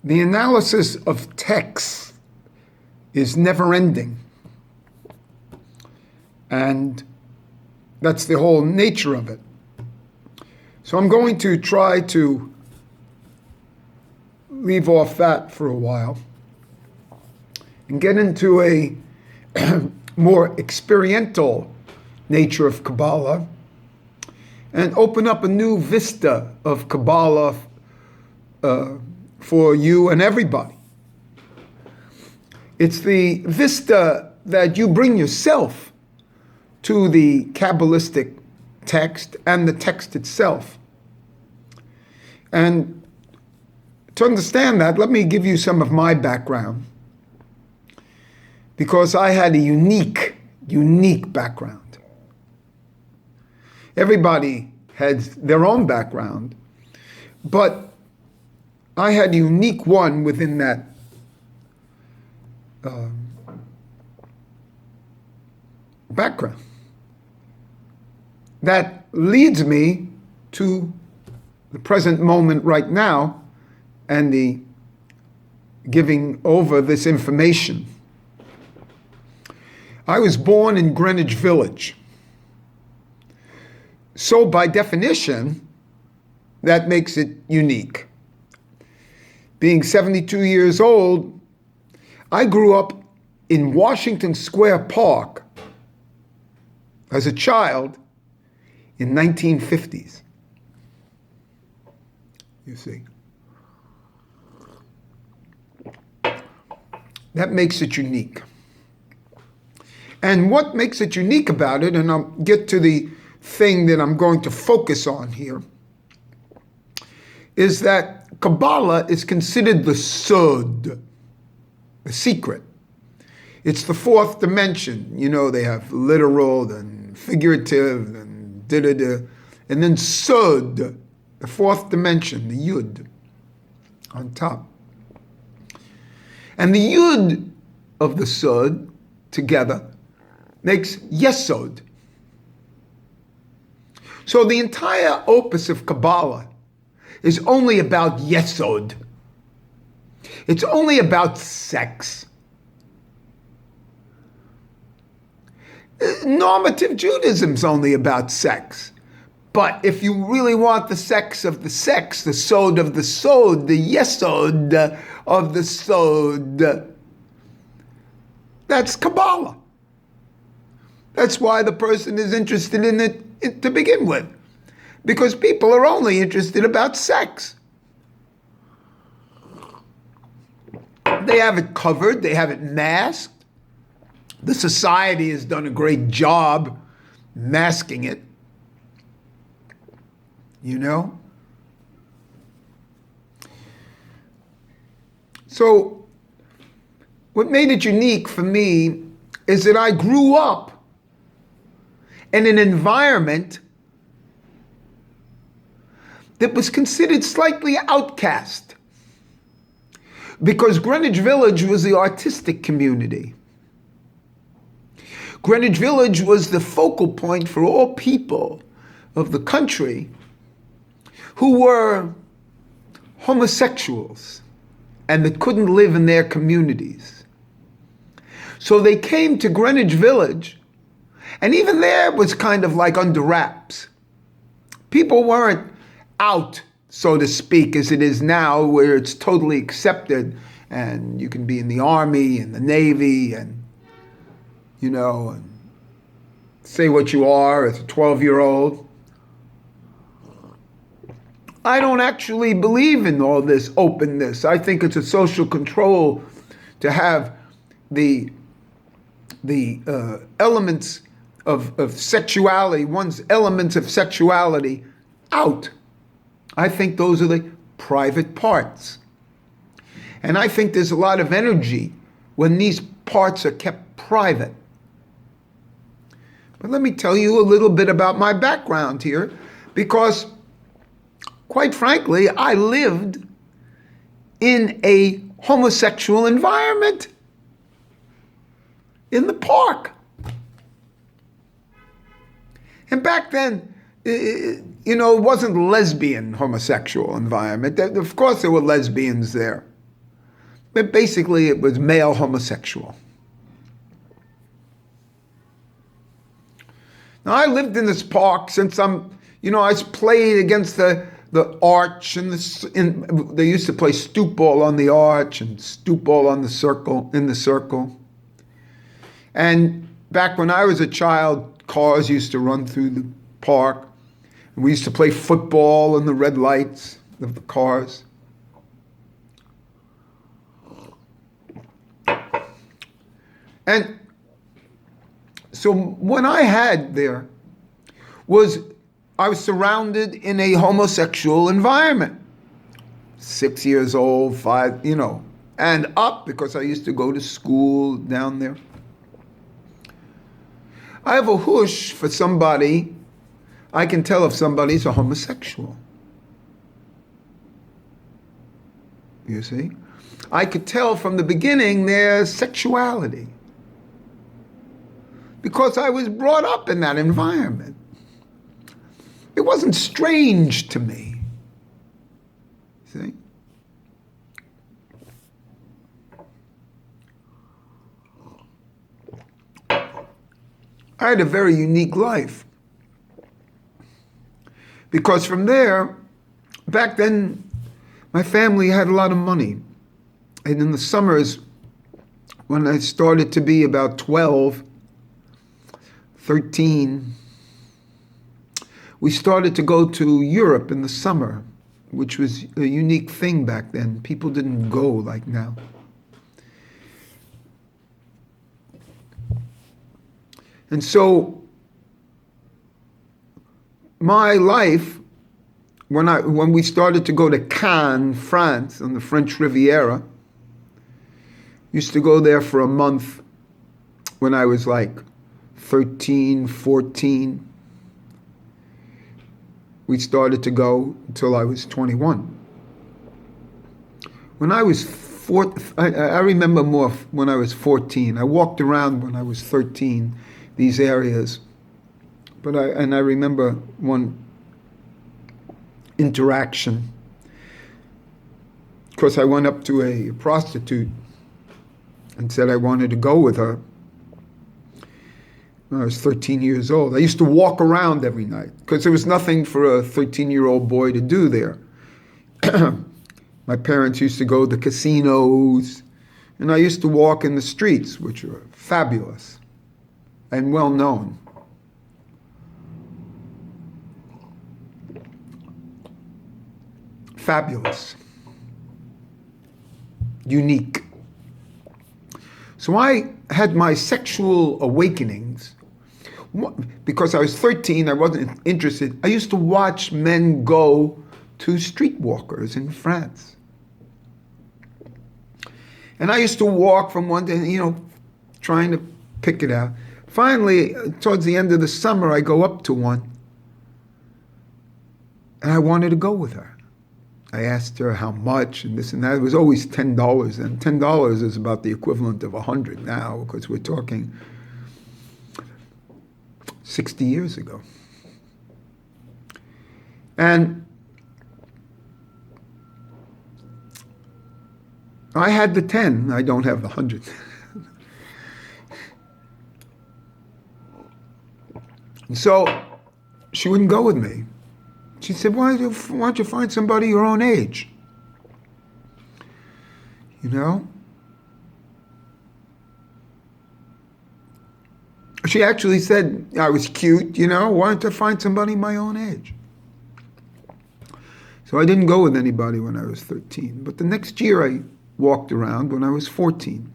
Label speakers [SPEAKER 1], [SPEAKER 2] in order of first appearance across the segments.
[SPEAKER 1] The analysis of texts is never-ending. And that's the whole nature of it. So I'm going to try to leave off that for a while and get into a more experiential nature of Kabbalah and open up a new vista of Kabbalah for you and everybody. It's the vista that you bring yourself to the Kabbalistic text and the text itself. And to understand that, let me give you some of my background, because I had a unique background. Everybody has their own background, but I had a unique one within that background that leads me to the present moment right now and the giving over this information. I was born in Greenwich Village. So by definition, that makes it unique. Being 72 years old, I grew up in Washington Square Park as a child in 1950s. You see. That makes it unique. And what makes it unique about it, and I'll get to the thing that I'm going to focus on here, is that Kabbalah is considered the sod, the secret. It's the fourth dimension. You know, they have literal and figurative and da-da-da. And then sod, the fourth dimension, the yud, on top. And the yud of the sod together makes yesod. So the entire opus of Kabbalah is only about yesod. It's only about sex. Normative Judaism's only about sex. But if you really want the sex of the sex, the sod of the sod, the yesod of the sod, that's Kabbalah. That's why the person is interested in it to begin with. Because people are only interested about sex. They have it covered, they have it masked. The society has done a great job masking it. You know? So, what made it unique for me is that I grew up in an environment that was considered slightly outcast, because Greenwich Village was the artistic community. Greenwich Village was the focal point for all people of the country who were homosexuals and that couldn't live in their communities. So they came to Greenwich Village, and even there it was kind of like under wraps. People weren't out, so to speak, as it is now, where it's totally accepted, and you can be in the Army and the Navy and, you know, and say what you are as a 12-year-old. I don't actually believe in all this openness. I think it's a social control to have the elements of sexuality, one's elements of sexuality out. I think those are the private parts. And I think there's a lot of energy when these parts are kept private. But let me tell you a little bit about my background here, because quite frankly, I lived in a homosexual environment in the park. And back then, you know, it wasn't a lesbian homosexual environment. Of course there were lesbians there. But basically, it was male homosexual. Now, I lived in this park since I played against the arch, and they used to play stoop ball on the arch and stoop ball on the circle. And back when I was a child, cars used to run through the park. And we used to play football in the red lights of the cars. And so what I had there was I was surrounded in a homosexual environment. 6 years old, 5, and up, because I used to go to school down there. I have a whoosh for somebody. I can tell if somebody's a homosexual. You see? I could tell from the beginning their sexuality, because I was brought up in that environment. It wasn't strange to me. See? I had a very unique life. Because from there, back then, my family had a lot of money. And in the summers, when I started to be about 12, 13, we started to go to Europe in the summer, which was a unique thing back then. People didn't go like now. And so my life, when we started to go to Cannes, France, on the French Riviera, used to go there for a month when I was like 13, 14. We started to go until I was 21. When I was I remember more when I was 14. I walked around when I was 13, these areas. But I remember one interaction, because I went up to a prostitute and said I wanted to go with her. When I was 13 years old. I used to walk around every night because there was nothing for a 13-year-old boy to do there. My parents used to go to the casinos, and I used to walk in the streets, which were fabulous and well known. Fabulous. Unique. So I had my sexual awakenings. Because I was 13, I wasn't interested. I used to watch men go to streetwalkers in France. And I used to walk from one to, trying to pick it out. Finally, towards the end of the summer, I go up to one. And I wanted to go with her. I asked her how much and this and that. It was always $10. And $10 is about the equivalent of $100 now, because we're talking 60 years ago. And I had the 10. I don't have the 100. So she wouldn't go with me. She said, why don't you find somebody your own age? She actually said I was cute, why don't I find somebody my own age? So I didn't go with anybody when I was 13. But the next year I walked around when I was 14.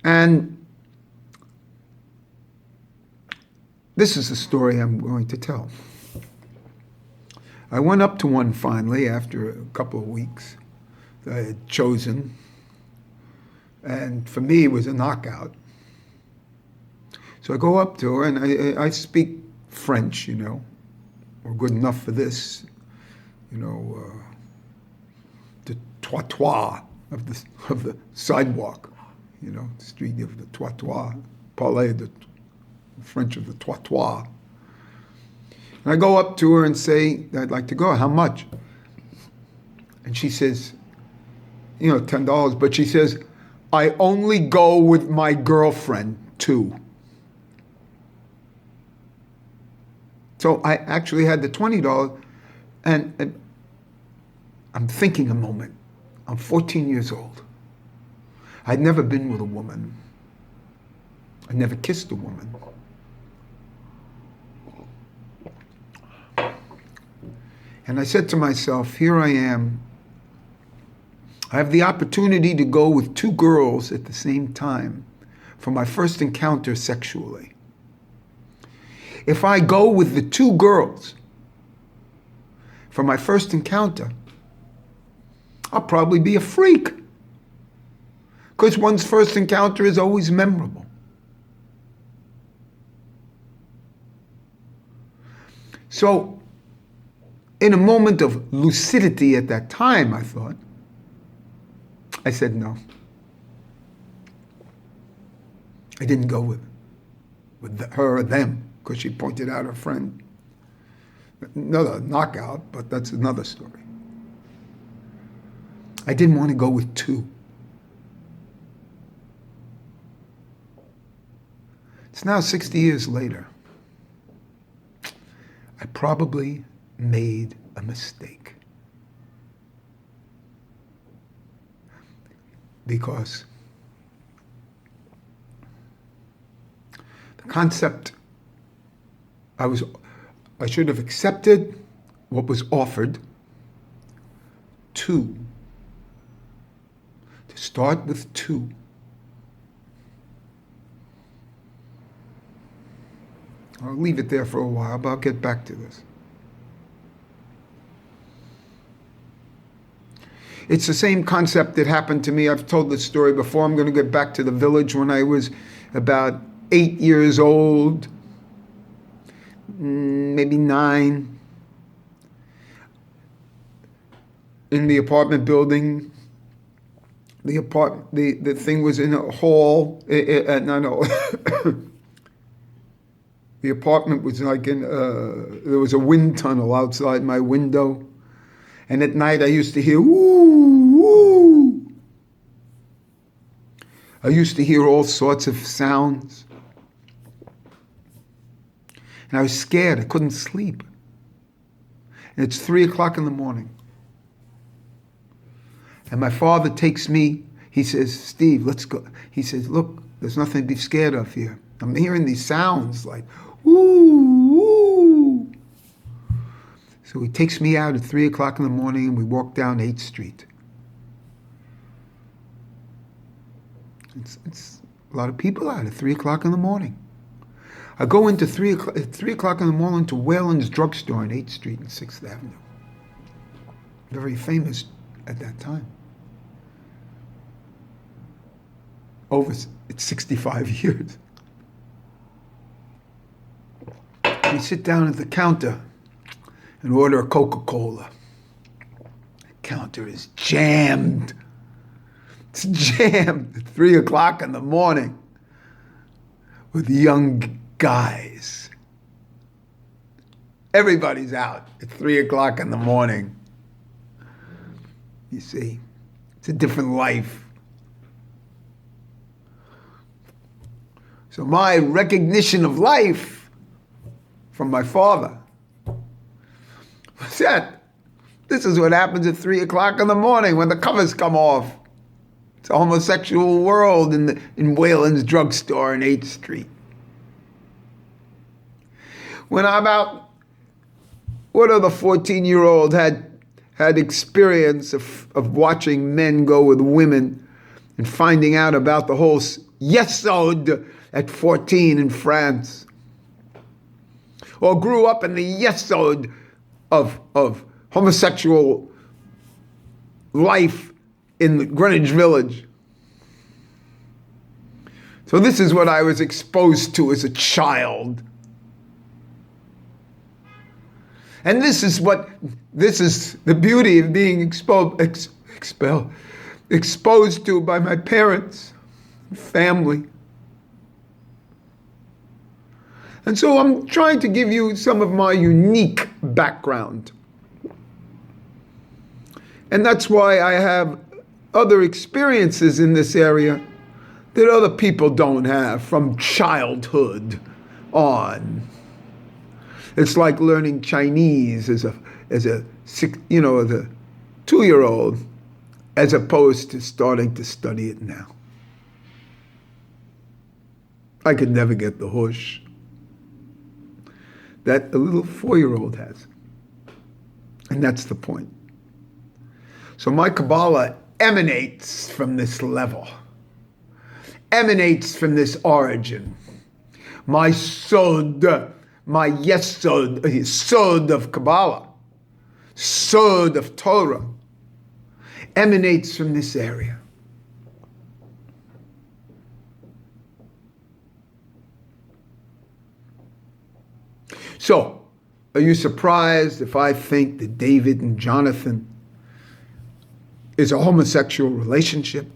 [SPEAKER 1] And this is the story I'm going to tell. I went up to one finally after a couple of weeks that I had chosen. And for me, it was a knockout. So I go up to her, and I speak French, or good enough for this, the trottoir of the sidewalk, the street of the trottoir, parler de French of the trottoir. And I go up to her and say, I'd like to go. How much? And she says, $10, but she says, I only go with my girlfriend too. So I actually had the $20, and I'm thinking a moment. I'm 14 years old. I'd never been with a woman. I never kissed a woman. And I said to myself, here I am. I have the opportunity to go with two girls at the same time for my first encounter sexually. If I go with the two girls for my first encounter, I'll probably be a freak. Because one's first encounter is always memorable. So, in a moment of lucidity at that time, I thought, I said no. I didn't go with her or them, because she pointed out her friend. Another knockout, but that's another story. I didn't want to go with two. It's now 60 years later. I probably made a mistake. Because the concept, I should have accepted what was offered. Two. To start with two. I'll leave it there for a while, but I'll get back to this. It's the same concept that happened to me. I've told this story before. I'm going to get back to the village when I was about 8 years old, maybe 9. In the apartment building, the thing was in a hall. The apartment was like there was a wind tunnel outside my window. And at night I used to hear, ooh, ooh. I used to hear all sorts of sounds. And I was scared. I couldn't sleep. And it's 3 o'clock in the morning. And my father takes me. He says, Steve, let's go. He says, look, there's nothing to be scared of here. I'm hearing these sounds like, ooh, ooh. So he takes me out at 3 o'clock in the morning and we walk down 8th Street. It's a lot of people out at 3 o'clock in the morning. I go into 3 o'clock in the morning to Whalen's drugstore on 8th Street and 6th Avenue. Very famous at that time. It's 65 years. We sit down at the counter and order a Coca-Cola. The counter is jammed. It's jammed at 3 o'clock in the morning with young guys. Everybody's out at 3 o'clock in the morning. You see, it's a different life. So my recognition of life from my father was that this is what happens at 3 o'clock in the morning when the covers come off. It's a homosexual world in Whalen's drugstore on 8th Street. When I'm out, what other 14-year-old had experience of watching men go with women and finding out about the whole yesod at 14 in France? Or grew up in the yesod of homosexual life in the Greenwich Village. So this is what I was exposed to as a child. And this is the beauty of being exposed to by my parents, family. And so I'm trying to give you some of my unique background. And that's why I have other experiences in this area that other people don't have from childhood on. It's like learning Chinese as a 2-year-old, as opposed to starting to study it now. I could never get the hush that a little 4-year-old has. And that's the point. So my Kabbalah emanates from this level, emanates from this origin. My sod, my yesod, sod of Kabbalah, sod of Torah, emanates from this area. So, are you surprised if I think that David and Jonathan is a homosexual relationship?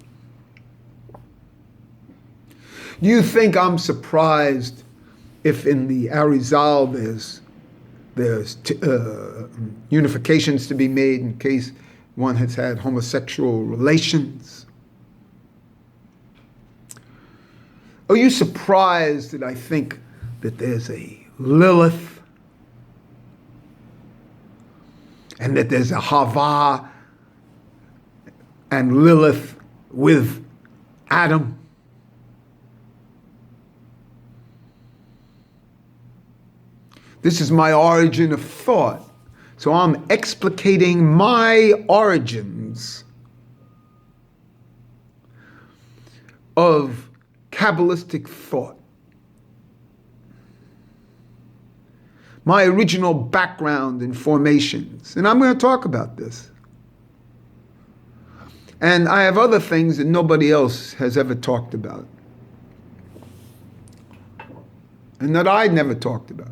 [SPEAKER 1] Do you think I'm surprised if in the Arizal there's unifications to be made in case one has had homosexual relations? Are you surprised that I think that there's a Lilith and that there's a Hava and Lilith with Adam? This is my origin of thought. So I'm explicating my origins of Kabbalistic thought. My original background and formations. And I'm going to talk about this. And I have other things that nobody else has ever talked about. And that I never talked about.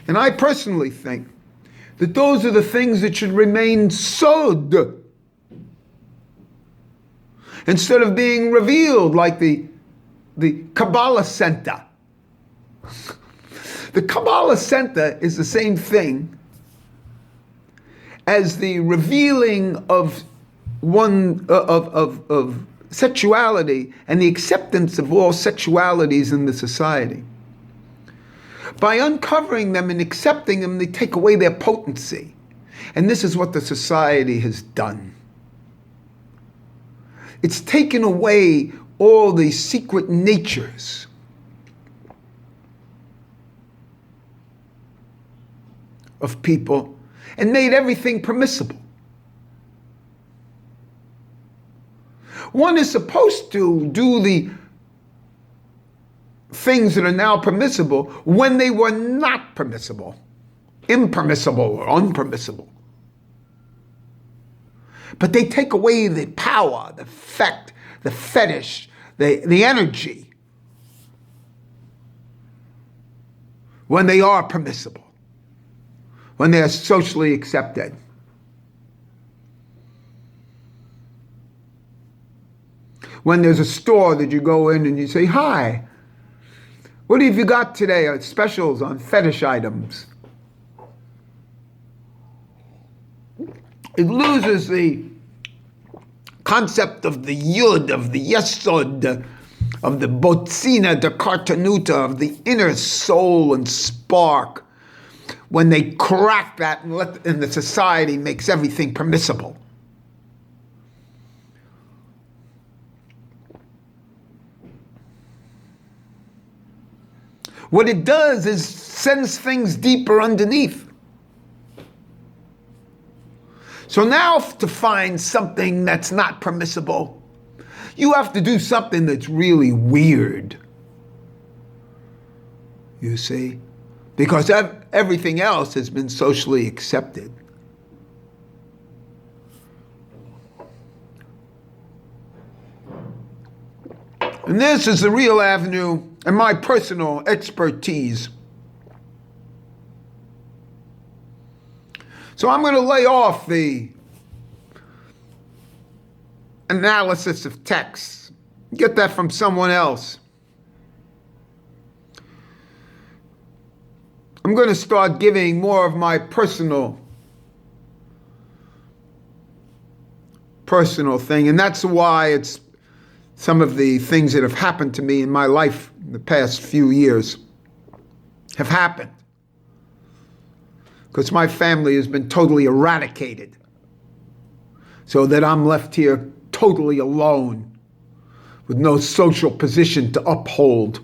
[SPEAKER 1] And I personally think that those are the things that should remain sod, instead of being revealed like the Kabbalah Center. The Kabbalah Center is the same thing as the revealing of of sexuality and the acceptance of all sexualities in the society. By uncovering them and accepting them, they take away their potency. And this is what the society has done. It's taken away all the secret natures of people and made everything permissible. One is supposed to do the things that are now permissible when they were not permissible, impermissible or unpermissible. But they take away the power, the effect, the fetish, the energy when they are permissible, when they are socially accepted. When there's a store that you go in and you say, "Hi, what have you got today? Specials on fetish items." It loses the concept of the yud, of the yesod, of the botzina, the kartanuta, of the inner soul and spark, when they crack that and the society makes everything permissible. What it does is sends things deeper underneath. So now to find something that's not permissible, you have to do something that's really weird. You see? Because everything else has been socially accepted. And this is the real avenue and my personal expertise. So I'm going to lay off the analysis of texts. Get that from someone else. I'm going to start giving more of my personal personal thing. And that's why it's some of the things that have happened to me in my life in the past few years have happened. Because my family has been totally eradicated. So that I'm left here totally alone with no social position to uphold.